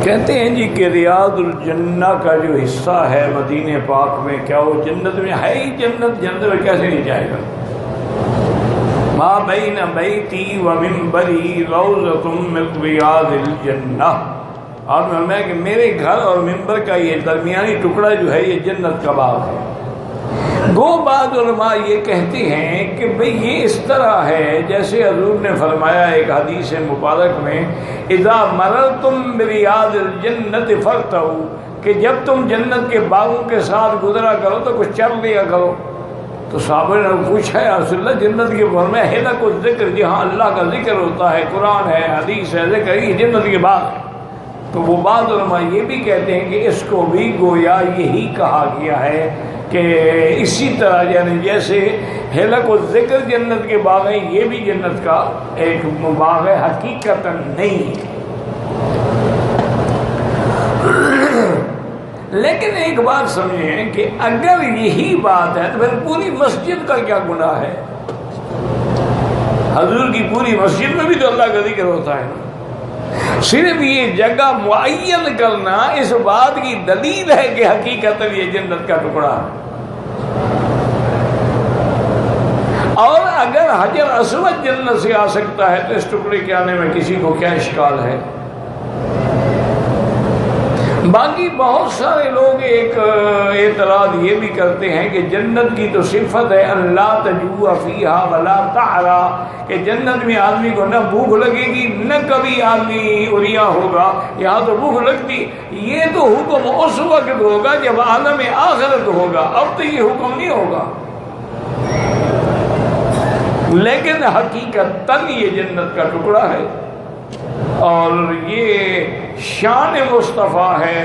کہتے ہیں جی کہ ریاض الجنہ کا جو حصہ ہے مدینہ پاک میں، کیا وہ جنت میں ہے ہی؟ جنت میں کیسے نہیں جائے گا؟ ما بین بیتی و منبری روضۃ من ریاض الجنہ، اور میں کہ میرے گھر اور منبر کا یہ درمیانی ٹکڑا جو ہے یہ جنت کا باغ ہے۔ گو بعض علماء یہ کہتے ہیں کہ بھئی یہ اس طرح ہے جیسے حضور نے فرمایا ایک حدیث مبارک میں، اذا مررتم بریاض الجنت فارتعوا، کہ جب تم جنت کے باغوں کے ساتھ گزرا کرو تو کچھ چل لیا کرو۔ تو صحابہ نے پوچھا یا رسول اللہ جنت کے بارے میں ہے نا کچھ ذکر؟ جی ہاں، اللہ کا ذکر ہوتا ہے، قرآن ہے، حدیث ہے، ذکر ہے، یہ جنت کے باغ ہے۔ تو وہ بعض علماء یہ بھی کہتے ہیں کہ اس کو بھی گویا یہی کہا گیا ہے کہ اسی طرح یعنی جیسے حلق و ذکر جنت کے باغ ہیں، یہ بھی جنت کا ایک باغ ہے، حقیقتاً نہیں۔ لیکن ایک بات سمجھیں کہ اگر یہی بات ہے تو پھر پوری مسجد کا کیا گناہ ہے؟ حضور کی پوری مسجد میں بھی تو اللہ کا ذکر ہوتا ہے نا۔ صرف یہ جگہ معین کرنا اس بات کی دلیل ہے کہ حقیقتاً یہ جنت کا ٹکڑا ہے۔ اور اگر حجر اسود جنت سے آ سکتا ہے تو اس ٹکڑے کے آنے میں کسی کو کیا اشکال ہے؟ باقی بہت سارے لوگ ایک اعتراض یہ بھی کرتے ہیں کہ جنت کی تو صفت ہے اللہ تجوع فیہا ولا تعرا، کہ جنت میں آدمی کو نہ بھوک لگے گی نہ کبھی آدمی عریا ہوگا، یہاں تو بھوک لگتی۔ یہ تو حکم اس وقت ہوگا جب عالم آخرت ہوگا، اب تو یہ حکم نہیں ہوگا۔ لیکن حقیقتاً یہ جنت کا ٹکڑا ہے، اور یہ شان مصطفیٰ ہے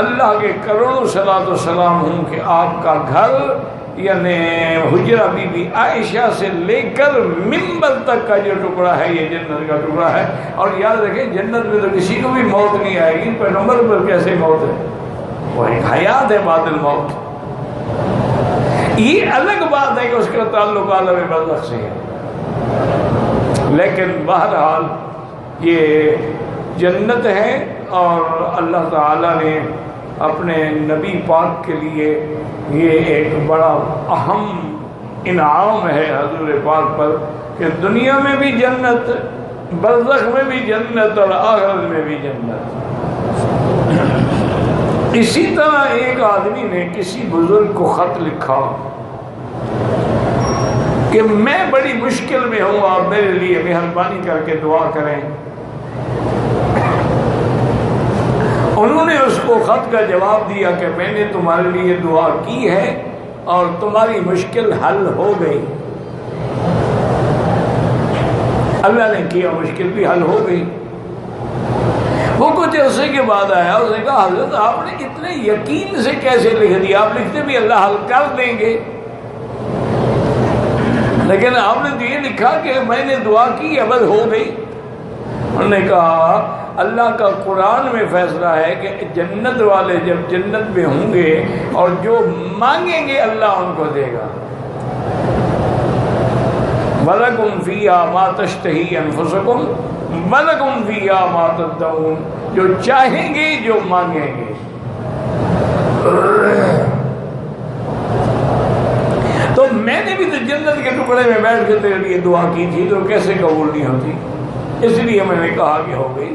اللہ کے کروڑوں صلاۃ و سلام ہوں کہ آپ کا گھر یعنی حجرہ بی بی عائشہ سے لے کر منبر تک کا جو ٹکڑا ہے یہ جنت کا ٹکڑا ہے۔ اور یاد رکھیں جنت میں تو کسی کو بھی موت نہیں آئے گی، پیغمبر پر کیسے موت ہے؟ وہ ایک حیات ہے بعد الموت۔ یہ الگ بات ہے کہ اس کا تعلق عالم برزخ سے ہے، لیکن بہرحال یہ جنت ہے، اور اللہ تعالیٰ نے اپنے نبی پاک کے لیے یہ ایک بڑا اہم انعام ہے حضور پاک پر کہ دنیا میں بھی جنت، برزخ میں بھی جنت، اور آخرت میں بھی جنت۔ اسی طرح ایک آدمی نے کسی بزرگ کو خط لکھا کہ میں بڑی مشکل میں ہوں، آپ میرے لیے مہربانی کر کے دعا کریں۔ انہوں نے اس کو خط کا جواب دیا کہ میں نے تمہارے لیے دعا کی ہے اور تمہاری مشکل حل ہو گئی۔ اللہ نے کیا، مشکل بھی حل ہو گئی۔ وہ کچھ عرصے کے بعد آیا، اس نے کہا حضرت آپ نے اتنے یقین سے کیسے لکھ دیا؟ آپ لکھتے بھی اللہ حل کر دیں گے، لیکن آپ نے تو یہ لکھا کہ میں نے دعا کی ابد ہو گئی۔ انہوں نے کہا اللہ کا قرآن میں فیصلہ ہے کہ جنت والے جب جنت میں ہوں گے اور جو مانگیں گے اللہ ان کو دے گا۔ وَلَكُمْ فِيهَا مَا تَشْتَهِي أَنفُسُكُمْ وَلَكُمْ فِيهَا مَا تَدَّعُونَ، جو چاہیں گے جو مانگیں گے۔ تو میں نے بھی تو جنت کے ٹکڑے میں بیٹھ کے تیرے لیے دعا کی تھی، تو کیسے قبول نہیں ہوتی؟ اس لیے میں نے کہا کہ ہو گئی۔